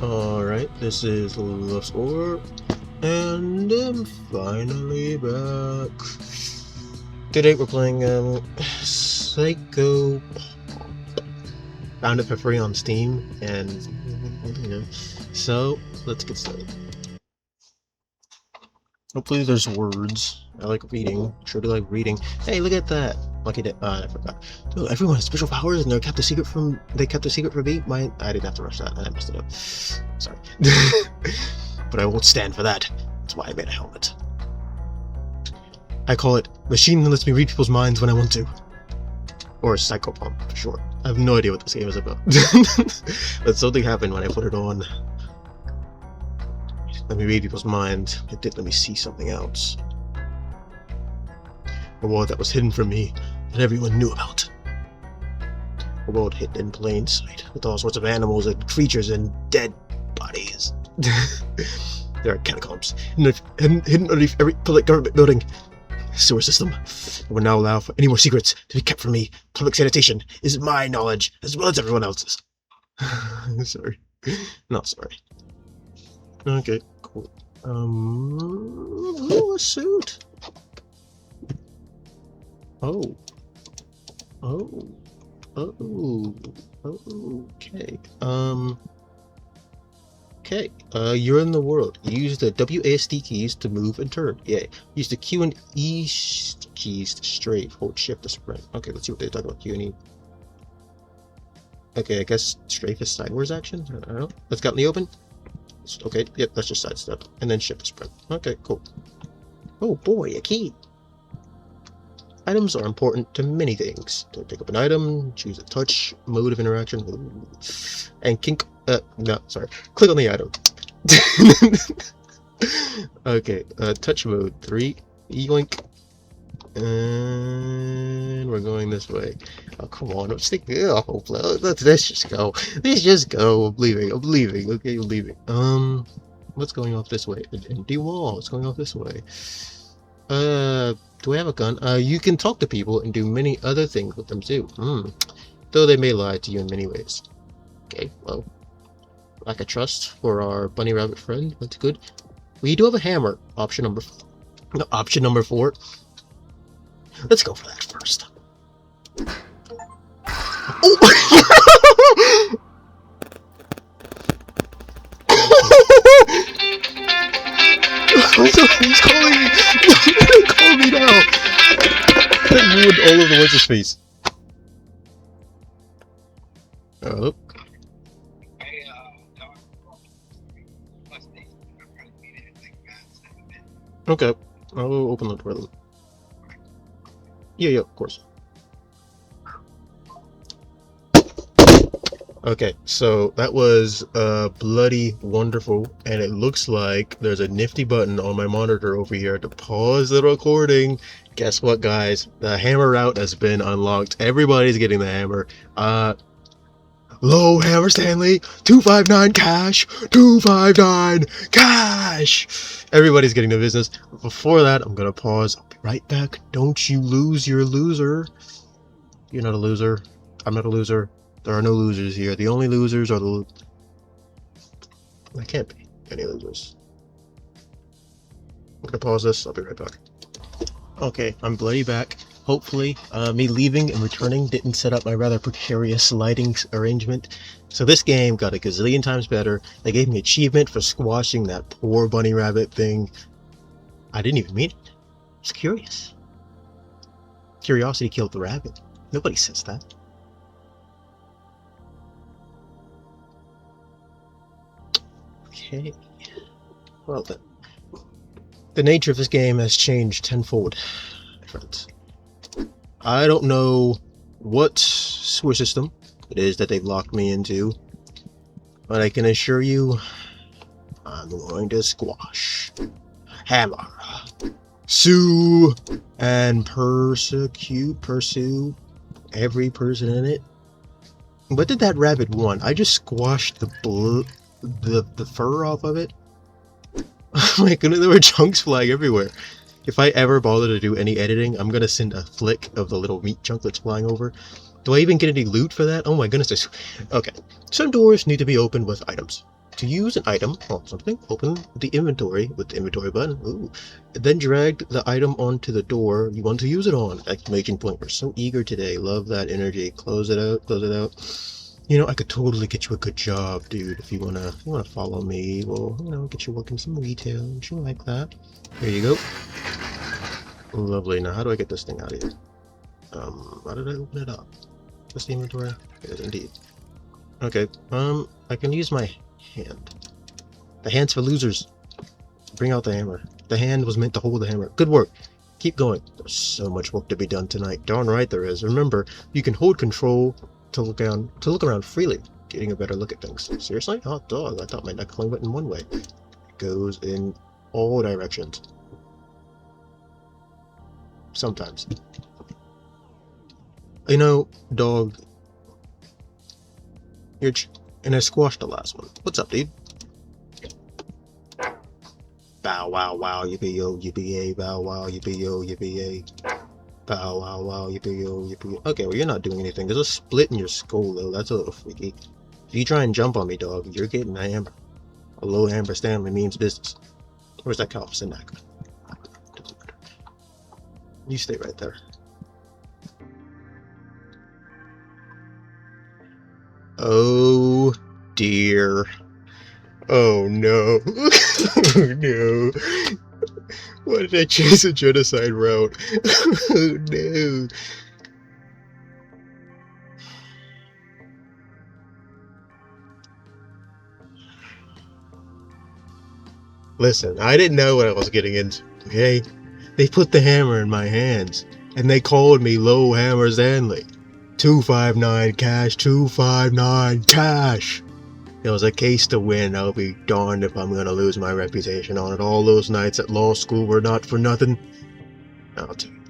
Alright, this is Love's Or, and I'm finally back. Today we're playing Psycho. Found it for free on Steam, and so let's get started. Hopefully there's words. I like reading. Sure do like reading. Hey, look at that! Lucky day. I forgot. Oh, everyone has special powers, and they kept the secret from me. I didn't have to rush that. I messed it up. Sorry. But I won't stand for that. That's why I made a helmet. I call it machine that lets me read people's minds when I want to. Or Psychopomp, for short. I have no idea what this game is about. But something happened when I put it on. Let me read people's minds. It did let me see something else. A world that was hidden from me, that everyone knew about. A world hidden in plain sight, with all sorts of animals and creatures and dead bodies. There are catacombs, hidden underneath every public government building. Sewer system. I will now allow for any more secrets to be kept from me. Public sanitation is my knowledge, as well as everyone else's. Sorry. Not sorry. Okay, cool. Oh, a suit. Oh. Okay. Okay. You're in the world. Use the WASD keys to move and turn. Yay. Use the Q and E keys to strafe. Hold shift to sprint. Okay, let's see what they talk about Q and E. Okay, I guess strafe is sideways action? I don't know. Let's get in the open. Okay, yep, that's just sidestep. And then shift to sprint. Okay, cool. Oh boy, a key! Items are important to many things. To pick up an item, choose a touch mode of interaction, and click on the item. Okay, touch mode 3, E-link, and we're going this way. Oh, come on, I'm sticking. Oh, let's just go. Let's just go. I'm leaving. Okay, I'm leaving. What's going off this way? An empty wall. It's going off this way. Do I have a gun? You can talk to people and do many other things with them too. Though they may lie to you in many ways. Okay, well, lack of trust for our bunny rabbit friend. That's good. We do have a hammer. Option number 4. Let's go for that first. Oh! He's calling me! Don't call me now! That ruined all of the what's his face. Oh. Okay, I'll open the door then. Yeah, of course. Okay, so that was bloody wonderful, and it looks like there's a nifty button on my monitor over here to pause the recording. Guess what, guys? The hammer route has been unlocked. Everybody's getting the hammer. Low Hammer Stanley, 259 cash, 259 cash. Everybody's getting the business. Before that, I'm gonna pause. I'll be right back. Don't you lose your loser. You're not a loser. I'm not a loser. There are no losers here. The only losers are the... I can't be any losers. I'm gonna pause this. I'll be right back. Okay, I'm bloody back. Hopefully, me leaving and returning didn't set up my rather precarious lighting arrangement. So this game got a gazillion times better. They gave me achievement for squashing that poor bunny rabbit thing. I didn't even mean it. I was curious. Curiosity killed the rabbit. Nobody says that. Okay. Well then. The nature of this game has changed tenfold, my friends. I don't know what sewer system it is that they've locked me into, but I can assure you, I'm going to squash, hammer, sue, and pursue every person in it. What did that rabbit want? I just squashed the fur off of it. Oh my goodness, there were chunks flying everywhere. If I ever bother to do any editing, I'm gonna send a flick of the little meat chunklets flying over. Do I even get any loot for that? Oh my goodness. Okay. Some doors need to be opened with items. To use an item on something, open the inventory with the inventory button. Ooh. Then drag the item onto the door you want to use it on. Exclamation point. We're so eager today. Love that energy. Close it out. Close it out. You know, I could totally get you a good job, dude. If you wanna follow me, we'll, you know, get you working some retail and shit like that. There you go. Lovely. Now, how do I get this thing out of here? How did I open it up? This the inventory? It is indeed. Okay. I can use my hand. The hand's for losers. Bring out the hammer. The hand was meant to hold the hammer. Good work. Keep going. There's so much work to be done tonight. Darn right there is. Remember, you can hold control to look around freely, getting a better look at things. Seriously? Hot dog. I thought my neck only went in one way. It goes in all directions. Sometimes. You know, dog. And I squashed the last one. What's up, dude? Bow wow wow yippee yo yippee yay, bow wow yippee yo yippee yay. Bow wow wow yippee yo yippee yo. Okay, well you're not doing anything. There's a split in your skull though. That's a little freaky. If you try and jump on me, dog, you're getting a hammer. A low Amber Stanley means business. Where's that cow? Snack. You stay right there. Oh dear. Oh no. Oh no. Why did I choose a genocide route? Oh no. Listen, I didn't know what I was getting into, okay? They put the hammer in my hands, and they called me Low Hammer Stanley. 259 cash, 259 cash. It was a case to win. I'll be darned if I'm gonna lose my reputation on it. All those nights at law school were not for nothing. I'll tell you.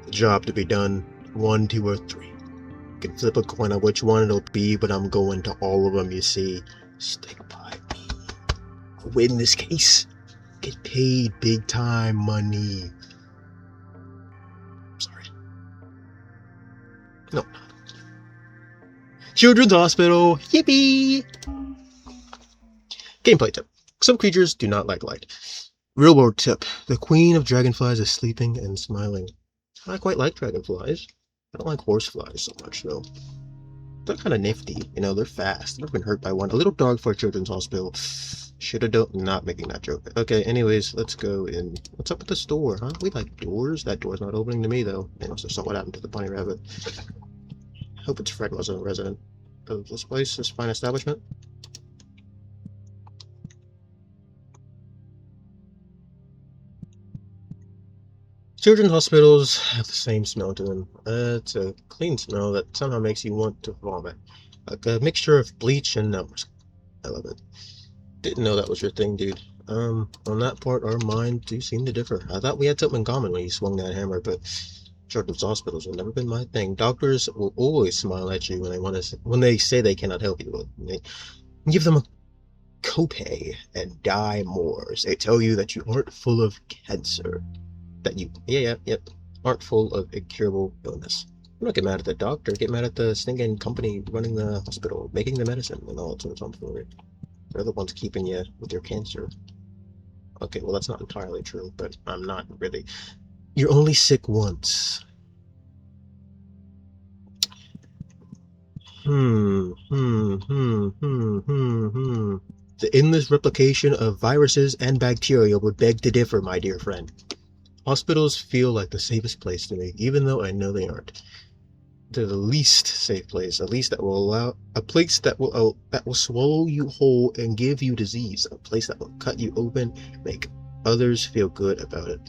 The job to be done, 1, 2, or 3. You can flip a coin on which one it'll be, but I'm going to all of them, you see. Stick by me. I'll win this case. Get paid big time money. Sorry. No. Children's Hospital. Yippee! Gameplay tip. Some creatures do not like light. Real world tip. The queen of dragonflies is sleeping and smiling. I quite like dragonflies. I don't like horseflies so much though. They're kind of nifty, you know, they're fast. I've never been hurt by one. A little dog for a children's hospital. Should have done, not making that joke. Okay, anyways, let's go in. What's up with this door, huh? We like doors. That door's not opening to me though. I also saw what happened to the bunny rabbit. Hope its friend wasn't a resident of this place, this fine establishment. Children's hospitals have the same smell to them. It's a clean smell that somehow makes you want to vomit. Like a mixture of bleach and numbers. I love it. Didn't know that was your thing, dude. On that part, our minds do seem to differ. I thought we had something in common when you swung that hammer, but children's hospitals have never been my thing. Doctors will always smile at you when they say they cannot help you. They give them a copay and die more. They tell you that you aren't full of cancer. That you, aren't full of incurable illness. I'm not get mad at the doctor. Get mad at the stinking company running the hospital, making the medicine, and all that sort of stuff. They're the ones keeping you with your cancer. Okay, well that's not entirely true, but I'm not really. You're only sick once. The endless replication of viruses and bacteria would beg to differ, my dear friend. Hospitals feel like the safest place to me, even though I know they aren't. They're the least safe place, at least that will allow a place that will swallow you whole and give you disease, a place that will cut you open, make others feel good about it.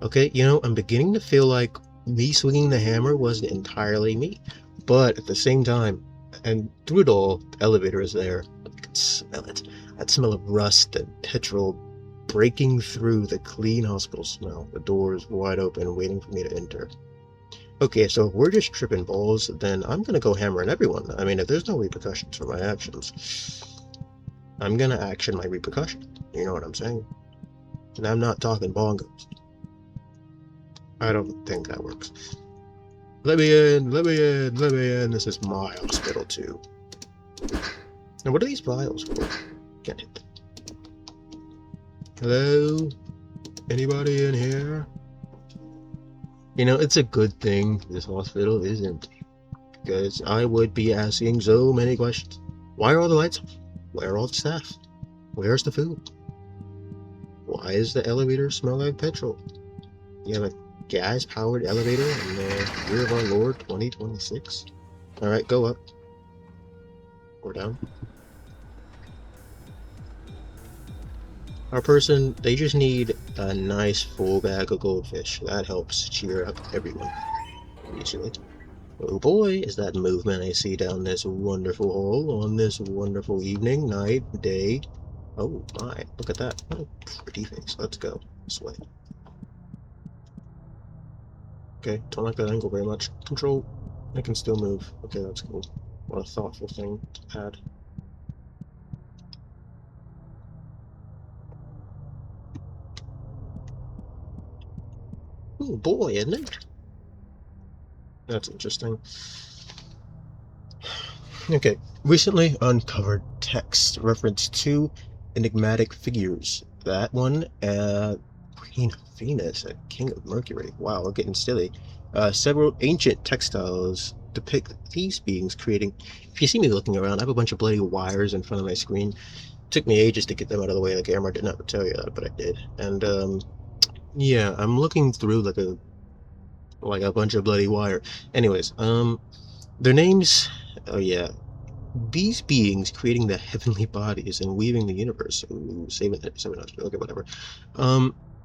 Okay, you know, I'm beginning to feel like me swinging the hammer wasn't entirely me, but at the same time, and through it all, the elevator is there. I can smell it. That smell of rust and petrol breaking through the clean hospital smell. The door is wide open, waiting for me to enter. Okay, so if we're just tripping balls, then I'm gonna go hammering everyone. I mean, if there's no repercussions for my actions, I'm gonna action my repercussion. You know what I'm saying? And I'm not talking bongos. I don't think that works. Let me in, let me in. This is my hospital too. And what are these vials for? Can't hit. Hello? Anybody in here? You know, it's a good thing this hospital is empty, because I would be asking so many questions. Why are all the lights off? Where are all the staff? Where's the food? Why does the elevator smell like petrol? You have a gas-powered elevator in the year of our Lord 2026? Alright, go up. Or down. Our person, they just need a nice full bag of goldfish. That helps cheer up everyone. Usually. Oh boy, is that movement I see down this wonderful hall on this wonderful evening, night, day. Oh my, look at that. What a pretty face. Let's go. This way. Okay, don't like that angle very much. Control. I can still move. Okay, that's cool. What a thoughtful thing to add. Oh boy, isn't it? That's interesting. Okay, recently uncovered text reference to enigmatic figures. That one, Queen of Venus, a King of Mercury. Wow, we're getting silly. Several ancient textiles depict these beings creating. If you see me looking around, I have a bunch of bloody wires in front of my screen. It took me ages to get them out of the way of the camera. I didn't have to tell you that, but I did. And yeah, I'm looking through like a bunch of bloody wire. Anyways, their names. Oh yeah. These beings creating the heavenly bodies and weaving the universe. Ooh, saving it. Okay, whatever.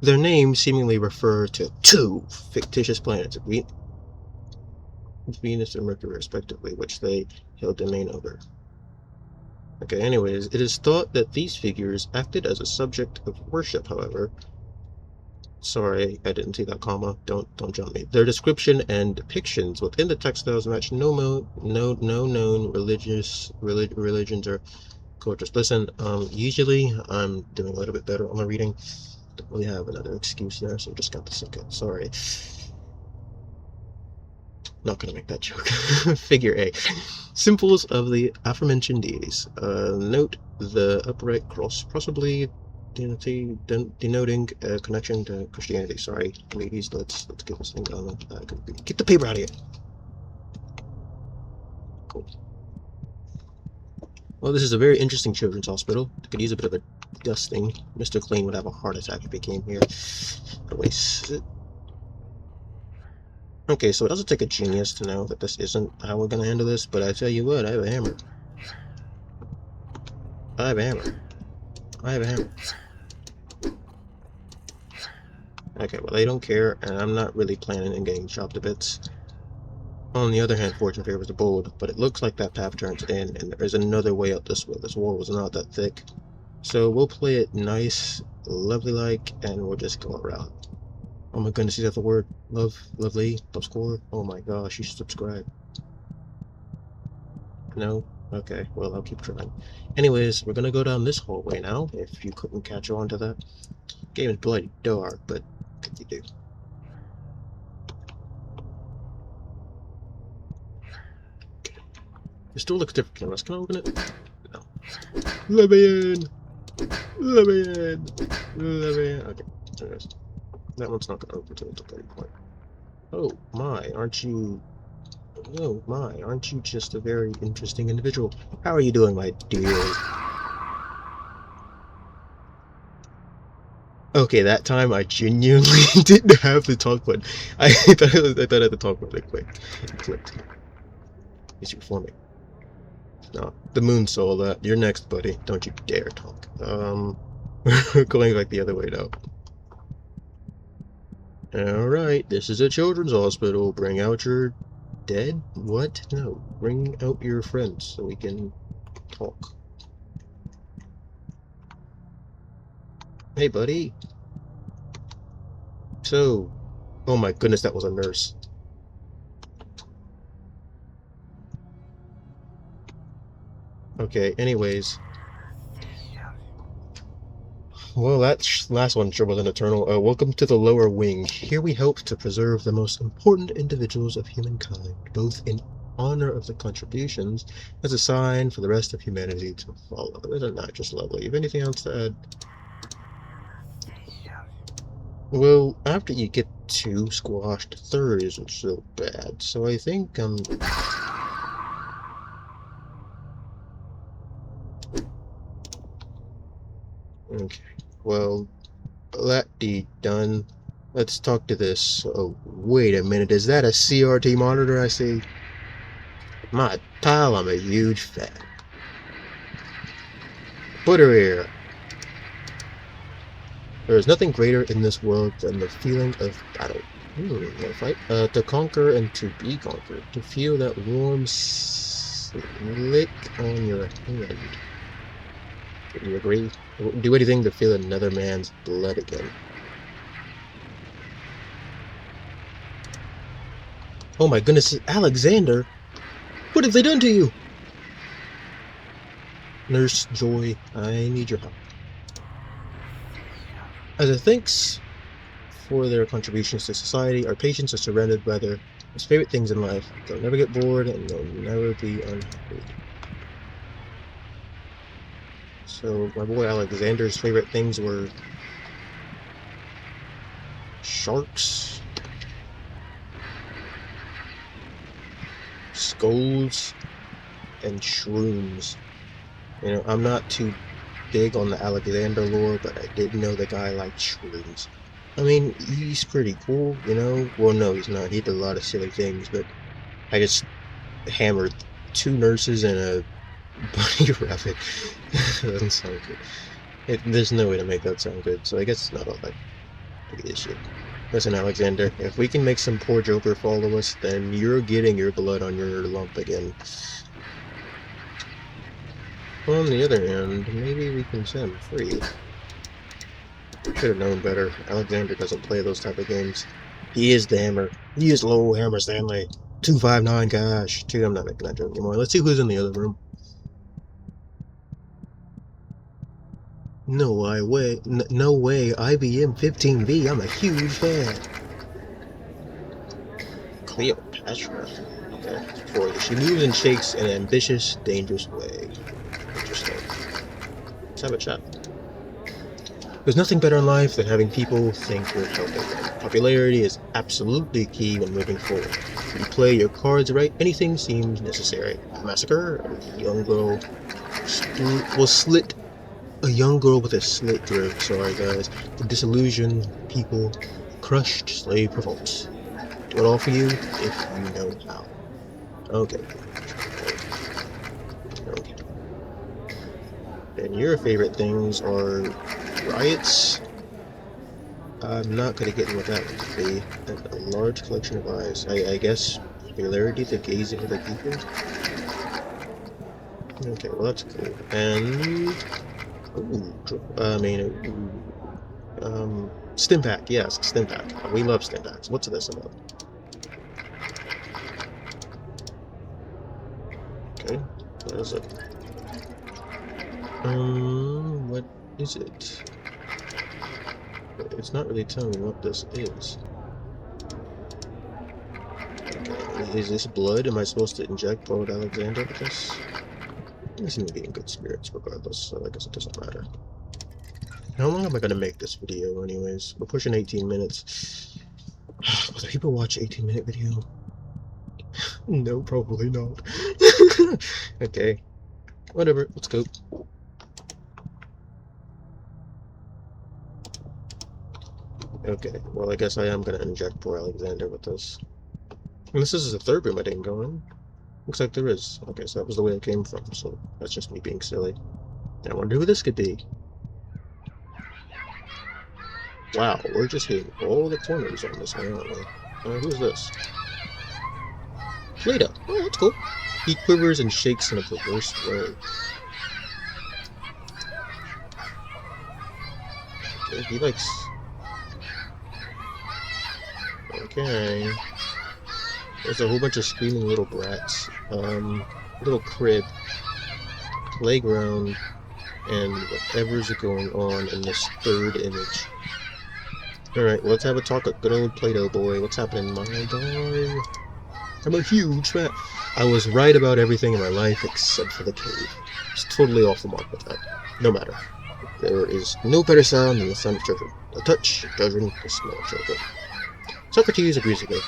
Their names seemingly refer to two fictitious planets, Venus and Mercury, respectively, which they held domain over. Okay, anyways, it is thought that these figures acted as a subject of worship, however. Sorry, I didn't see that comma. Don't jump me. Their description and depictions within the textiles match no known religions or cultures. Listen, usually I'm doing a little bit better on the reading. Don't really have another excuse there, so I just got to suck it. Sorry. Not gonna make that joke. Figure A. Symbols of the aforementioned deities. Note the upright cross, possibly denoting a connection to Christianity. Sorry, ladies, let's get this thing done. Get the paper out of here. Cool. Well, this is a very interesting children's hospital. Could use a bit of a dusting. Mr. Clean would have a heart attack if he came here. Okay, so it doesn't take a genius to know that this isn't how we're gonna handle this, but I tell you what, I have a hammer. I have a hammer. Okay, well, they don't care, and I'm not really planning on getting chopped to bits. On the other hand, fortune favors the bold, but it looks like that path turns in, and there is another way out this way. This wall was not that thick. So we'll play it nice, lovely-like, and we'll just go around. Oh my goodness, is that the word? Lovely, love score? Oh my gosh, you should subscribe. No? Okay, well, I'll keep trying. Anyways, we're gonna go down this hallway now, if you couldn't catch on to that. Game is bloody dark, but what could you do? Okay. This door looks different from us. Can I open it? No. Let me in! Let me in! Let me in! Okay, there it is. That one's not gonna open till it's a 30 point. Oh my, aren't you just a very interesting individual? How are you doing, my dear? Okay, that time I genuinely didn't have the talk button. I thought I had the talk button. It clicked. Is you for me? No, the moon saw that. You're next, buddy. Don't you dare talk. We're going like the other way now. Alright, this is a children's hospital. Bring out your dead? What? No. Bring out your friends so we can talk. Hey, buddy. So, oh my goodness, that was a nurse. Okay, anyways. Well, that last one sure was an eternal. Welcome to the lower wing. Here we help to preserve the most important individuals of humankind, both in honor of the contributions as a sign for the rest of humanity to follow. Isn't that just lovely? You have anything else to add? Well, after you get 2 squashed, 3rd isn't so bad, so I think, okay, well, that deed done. Let's talk to this. Oh, wait a minute, is that a CRT monitor I see? My pal, I'm a huge fan. Put her here. There is nothing greater in this world than the feeling of battle. Want fight? To conquer and to be conquered. To feel that warm slick on your hand. Do you agree? Do anything to feel another man's blood again. Oh my goodness, Alexander! What have they done to you? Nurse Joy, I need your help. As a thanks for their contributions to society, our patients are surrounded by their most favorite things in life. They'll never get bored and they'll never be unhappy. So my boy Alexander's favorite things were sharks, skulls, and shrooms. You know, I'm not too big on the Alexander lore, but I did know the guy liked shrooms. I mean, he's pretty cool, you know? Well, no, he's not. He did a lot of silly things, but I just hammered 2 nurses and a bunny rabbit. That doesn't sound good. There's no way to make that sound good, so I guess it's not all that big of a shit. Listen, Alexander, if we can make some poor joker follow us, then you're getting your blood on your lump again. On the other hand, maybe we can set him free. Should have known better. Alexander doesn't play those type of games. He is the hammer. He is low Hammer Stanley. 259, gosh. I'm not making that joke anymore. Let's see who's in the other room. No way, IBM 15V, I'm a huge fan. Cleopatra. Okay, for you. She moves and shakes in an ambitious, dangerous way. Interesting. Let's have a chat. There's nothing better in life than having people think you're helping them. Popularity is absolutely key when moving forward. If you play your cards right, anything seems necessary. A massacre, a young girl slit a young girl with a slit throat. Sorry guys. The disillusioned people, crushed slave revolts. Do it all for you if you know how. Okay. Okay. And your favorite things are riots. I'm not gonna get in what that would be. And a large collection of eyes. I guess popularity to gaze into the people. Okay, well that's cool. And Stimpak, yes, Stimpak. We love Stimpaks. What's this about? Okay, what is it? What is it? It's not really telling me what this is. Okay, is this blood? Am I supposed to inject Lord Alexander with this? I seem to be in good spirits regardless, so I guess it doesn't matter. How long am I gonna make this video anyways? We're pushing 18 minutes. Will people watch 18-minute video? No, probably not. Okay. Whatever, let's go. Okay, well I guess I am gonna inject poor Alexander with this. And this is the 3rd room I didn't go in. Looks like there is. Okay, so that was the way it came from, so that's just me being silly. I wonder who this could be. Wow, we're just hitting all the corners on this one, aren't we? Who's this? Plato. Oh, that's cool. He quivers and shakes in a perverse way. Okay, he likes... Okay. There's a whole bunch of screaming little brats. Little crib, playground, and whatever's going on in this 3rd image. Alright, well, let's have a talk with good old Plato boy. What's happening, my guy? I'm a huge fan. I was right about everything in my life except for the cave. It's totally off the mark with that. No matter. There is no better sound than the sound of children. The touch of children, the smell of children. Socrates agrees with me.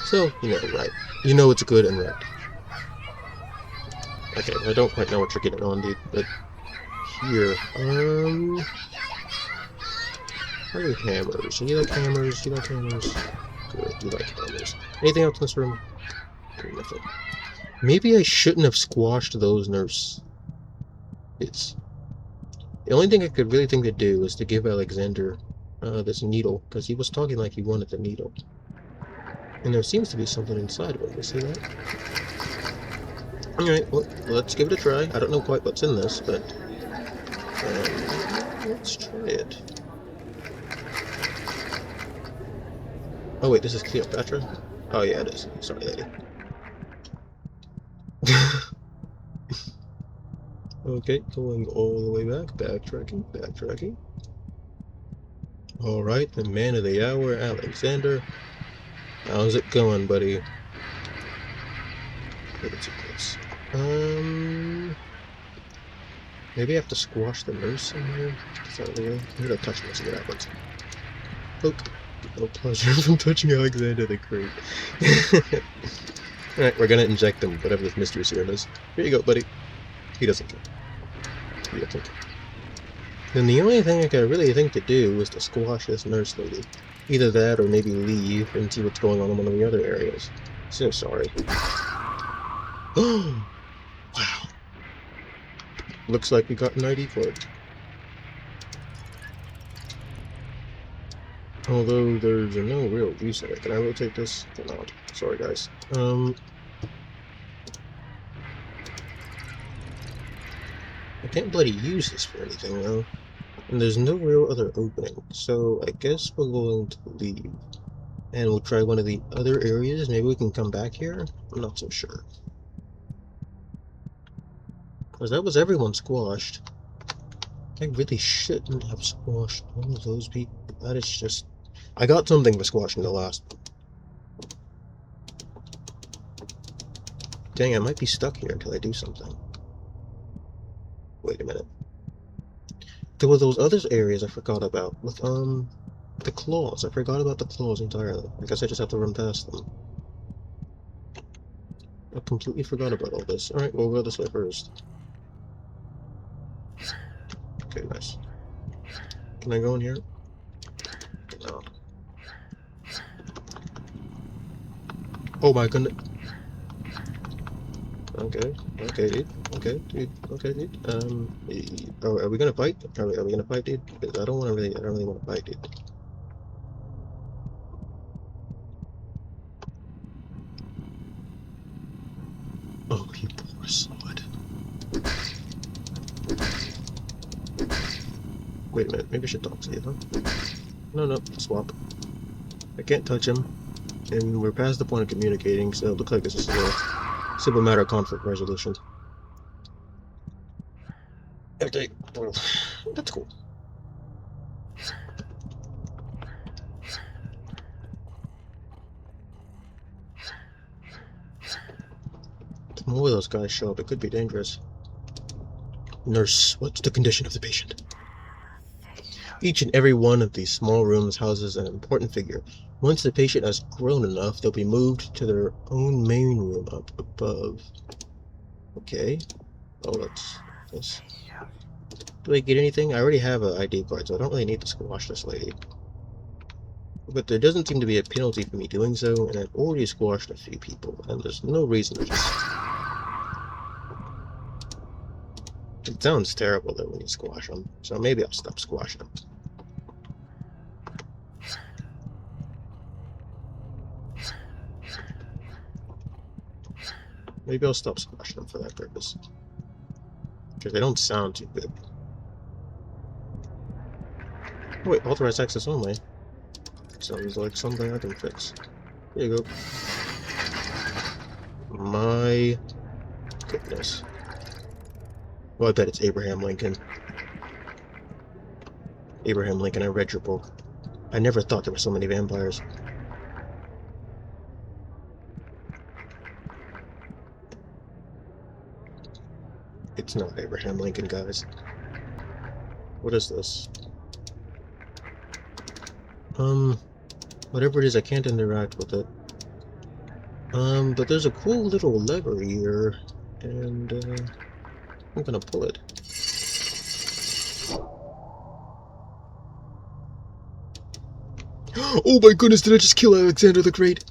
So, you know, right. You know it's good and right. Okay, I don't quite know what you're getting on, dude, but here, how are hammers? You like hammers? You like hammers? Good, you like hammers. Anything else in this room? Nothing. Maybe I shouldn't have squashed those nurses. The only thing I could really think to do is to give Alexander this needle, because he was talking like he wanted the needle. And there seems to be something inside of it. You see that? Alright, well, let's give it a try. I don't know quite what's in this, but let's try it. Oh wait, this is Cleopatra? Oh yeah, it is. Sorry, lady. Okay, going all the way back. Backtracking. Alright, the man of the hour, Alexander. How's it going, buddy? Maybe I have to squash the nurse in here? Is that the way? I'm gonna touch him and see what happens. Poke. No pleasure from touching Alexander the Great. Alright, we're gonna inject him, whatever this mystery serum is. Here you go, buddy. He doesn't care. He doesn't care. Then the only thing I could really think to do is to squash this nurse lady. Either that or maybe leave and see what's going on in one of the other areas. So sorry. Oh! Wow. Looks like we got an ID for it. Although there's no real use of it. Can I rotate this? No. Sorry, guys. I can't bloody use this for anything, though. And there's no real other opening. So I guess we're going to leave. And we'll try one of the other areas. Maybe we can come back here? I'm not so sure. Because that was everyone squashed. I really shouldn't have squashed all of those people. That is just... I got something for squashing the last one. Dang, I might be stuck here until I do something. Wait a minute. There were those other areas I forgot about. With, the claws. I forgot about the claws entirely. I guess I just have to run past them. I completely forgot about all this. Alright, we'll go this way first. Okay, nice. Can I go in here? No. Oh my goodness. Okay, dude. Okay, dude. Are we gonna fight? Are we gonna fight, dude? Because I don't really want to fight, dude. Oh, you poor slut. Wait a minute, maybe I should talk to you, huh? No, swap. I can't touch him, and we're past the point of communicating, so it looks like this is a simple matter of conflict resolution. Okay, well, that's cool. If more of those guys show up, it could be dangerous. Nurse, what's the condition of the patient? Each and every one of these small rooms houses an important figure. Once the patient has grown enough, they'll be moved to their own main room up above. Okay. Oh, that's this. Do I get anything? I already have an ID card, so I don't really need to squash this lady. But there doesn't seem to be a penalty for me doing so, and I've already squashed a few people, and there's no reason to just... It sounds terrible though when you squash them, so maybe I'll stop squashing them. Maybe I'll stop squashing them for that purpose. Because they don't sound too good. Oh, wait, authorized access only. Sounds like something I can fix. There you go. My goodness. Well, I bet it's Abraham Lincoln. Abraham Lincoln, I read your book. I never thought there were so many vampires. It's not Abraham Lincoln, guys. What is this? Whatever it is, I can't interact with it. But there's a cool little lever here, and, I'm gonna pull it. Oh my goodness, did I just kill Alexander the Great?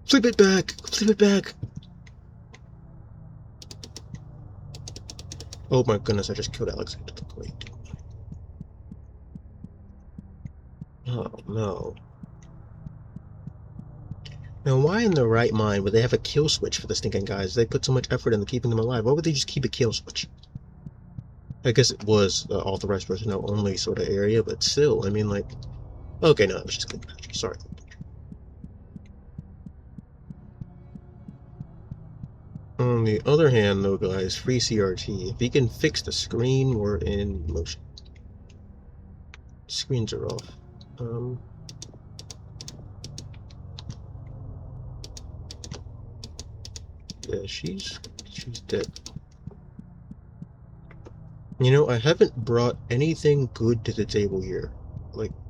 Flip it back! Flip it back! Oh my goodness, I just killed Alexander the Great. Oh no. Now, why in their right mind would they have a kill switch for the stinking guys? They put so much effort into keeping them alive. Why would they just keep a kill switch? I guess it was authorized personnel only sort of area, but still, I mean, like... Okay, no, I was just Cleopatra. Sorry. On the other hand, though, guys, free CRT. If you can fix the screen, we're in motion. Screens are off. Yeah, she's dead. You know, I haven't brought anything good to the table here.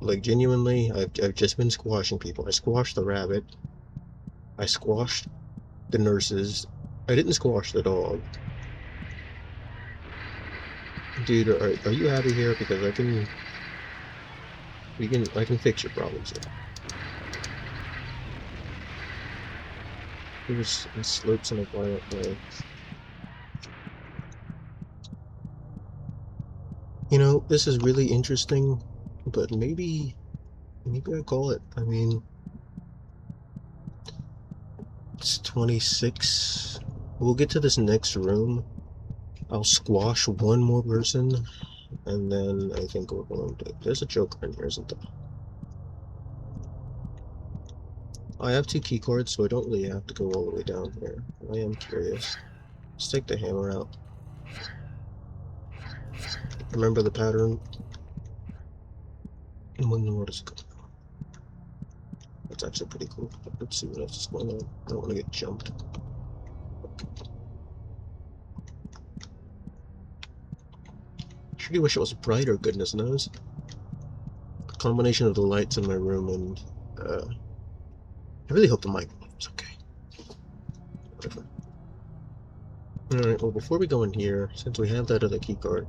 Like genuinely, I've just been squashing people. I squashed the rabbit. I squashed the nurses. I didn't squash the dog. Dude, are you happy here? Because I can fix your problems here. He slopes in a violent way. You know, this is really interesting, but maybe I call it. I mean, it's 26. We'll get to this next room. I'll squash one more person, and then I think we're going to... There's a Joker in here, isn't there? I have 2 key cards, so I don't really have to go all the way down here. I am curious. Let's take the hammer out. Remember the pattern? And when the word is good. That's actually pretty cool. Let's see what else is going on. I don't want to get jumped. I really wish it was brighter, goodness knows. A combination of the lights in my room and, I really hope the mic is okay. Whatever. Alright, well, before we go in here, since we have that other key card,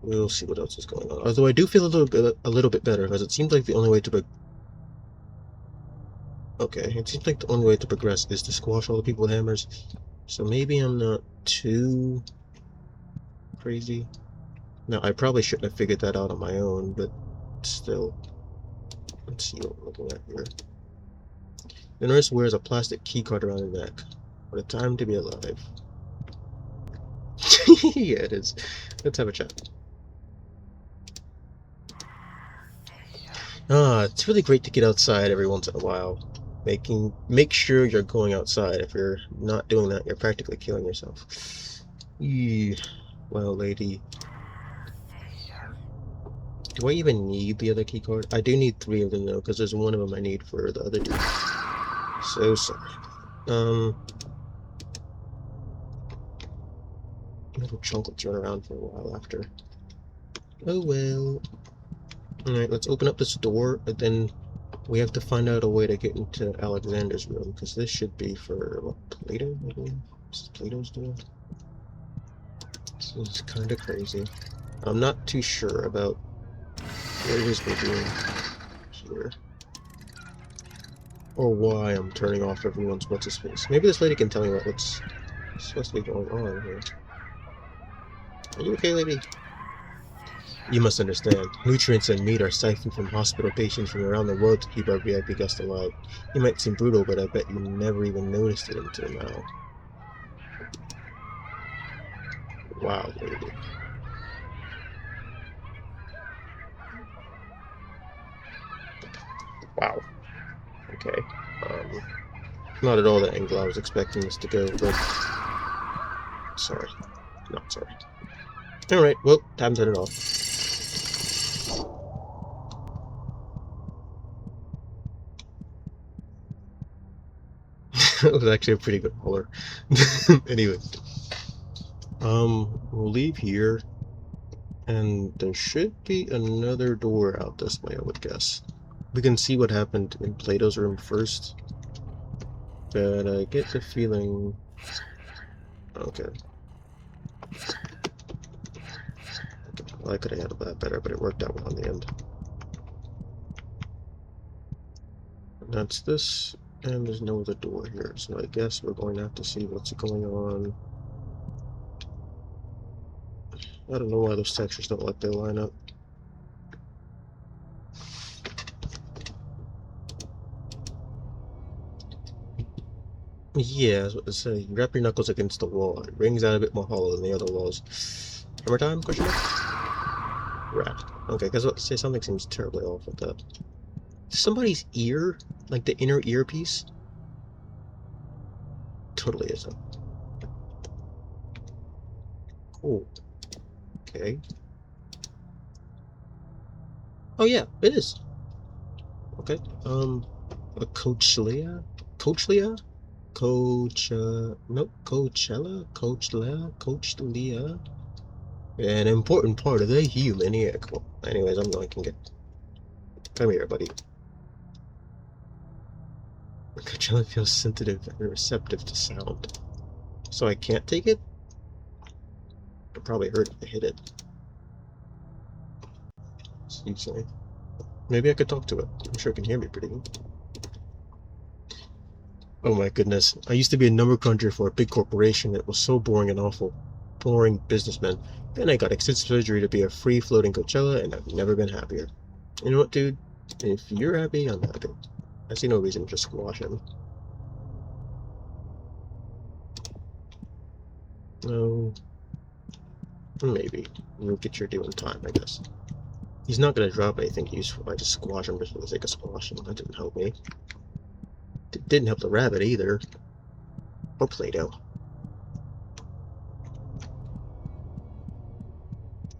we'll see what else is going on. Although I do feel a little bit better, because it seems like the only way to it seems like the only way to progress is to squash all the people with hammers. So maybe I'm not too crazy. Now, I probably shouldn't have figured that out on my own, but still. Let's see what we're looking at here. The nurse wears a plastic keycard around her neck. What a time to be alive. Yeah, it is. Let's have a chat. It's really great to get outside every once in a while. Make sure you're going outside. If you're not doing that, you're practically killing yourself. Well, lady. Do I even need the other key card? I do need 3 of them though, because there's one of them I need for the other dude. So sorry. Little chocolates run around for a while after. Oh well. Alright, let's open up this door, and then we have to find out a way to get into Alexander's room, because this should be for, what, Plato, maybe? This is Plato's door? This is kind of crazy. I'm not too sure about what it is we're doing here. Or why I'm turning off everyone's what's-his-face. Maybe this lady can tell me what's supposed to be going on here. Are you okay, lady? You must understand, nutrients and meat are siphoned from hospital patients from around the world to keep our VIP guests alive. You might seem brutal, but I bet you never even noticed it until now. Wow, lady. Wow. Okay. Not at all the angle I was expecting this to go, but... Sorry. Not sorry. Alright, well, time to turn it off. That was actually a pretty good holler. Anyway. We'll leave here, and there should be another door out this way, I would guess. We can see what happened in Plato's room first, but I get the feeling... Okay. Well, I could have handled that better, but it worked out well in the end. And that's this, and there's no other door here, so I guess we're going to have to see what's going on. I don't know why those textures don't like they line up. Yeah, I was about to say, you wrap your knuckles against the wall. It rings out a bit more hollow than the other walls. Hammer time? Question mark? Rat. Okay, because say something seems terribly off with that. Somebody's ear? Like the inner earpiece? Totally isn't. Cool. Okay. Oh yeah, it is. Okay. A Coachella? Coachella? Nope, Coachella? Coachella? An important part of the human ear. Cool. Anyways, I'm going to get... Come here, buddy. Coachella feels sensitive and receptive to sound. So I can't take it? It'll probably hurt if I hit it. Excuse me. Maybe I could talk to it. I'm sure it can hear me pretty good. Oh my goodness. I used to be a number cruncher for a big corporation. It was so boring and awful. Boring businessman. Then I got extensive surgery to be a free-floating Coachella, and I've never been happier. You know what, dude? If you're happy, I'm happy. I see no reason to just squash him. No. Maybe. You'll get your due in time, I guess. He's not gonna drop anything useful. I just squash him just for the sake of squashing. That didn't help me. It didn't help the rabbit either. Or Play-Doh.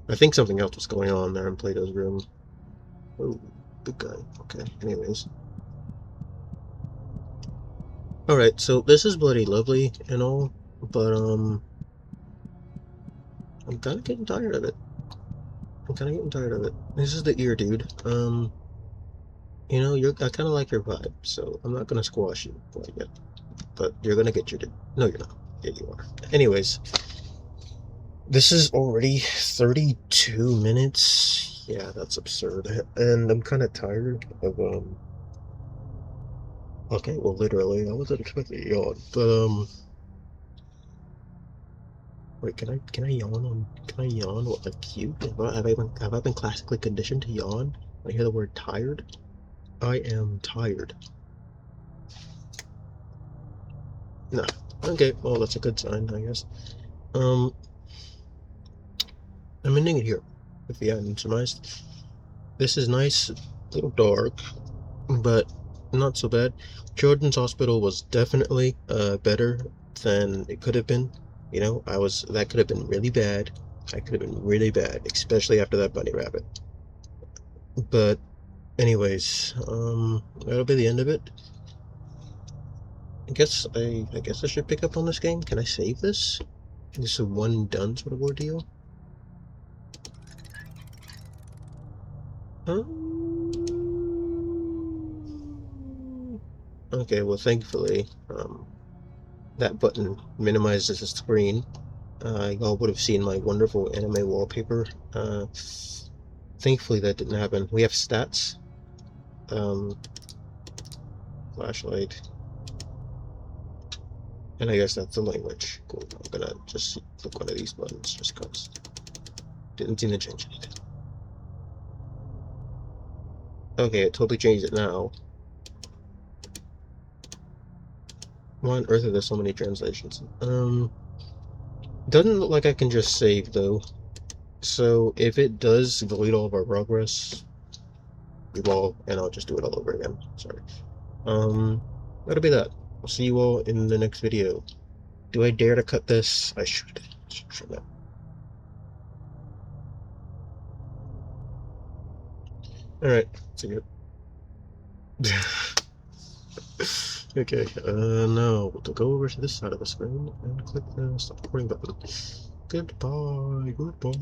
I think something else was going on there in Play-Doh's room. Oh, good guy. Okay, anyways. Alright, so this is bloody lovely and all, but, I'm kinda getting tired of it. This is the ear, dude. You know, I kinda like your vibe, so I'm not gonna squash you quite yet. But you're gonna get your due. No, you're not. Yeah, you are. Anyways. This is already 32 minutes. Yeah, that's absurd. And I'm kind of tired of, okay, well, literally, I wasn't expecting to yawn, but, wait, can I yawn? What, like, cute? Have I been classically conditioned to yawn? I hear the word tired? I am tired. No. Okay, well, that's a good sign, I guess. I'm ending it here, if you hadn't surmised. This is nice, a little dark, but not so bad. Children's Hospital was definitely better than it could have been. You know, that could have been really bad. That could have been really bad, especially after that bunny rabbit. But anyways, that'll be the end of it. I guess I should pick up on this game. Can I save this? This is a one done sort of ordeal. Okay, well, thankfully, that button minimizes the screen. Y'all would have seen my wonderful anime wallpaper. Thankfully, that didn't happen. We have stats. Flashlight. And I guess that's the language. Cool. I'm gonna just click one of these buttons just because. Didn't seem to change anything. Okay, it totally changed it now. Why on earth are there so many translations? Doesn't look like I can just save, though. So, if it does delete all of our progress, and I'll just do it all over again. Sorry. That'll be that. I'll see you all in the next video. Do I dare to cut this? I should. Should Alright, see you. Okay, now we'll go over to this side of the screen and click the stop recording button. Goodbye. Goodbye.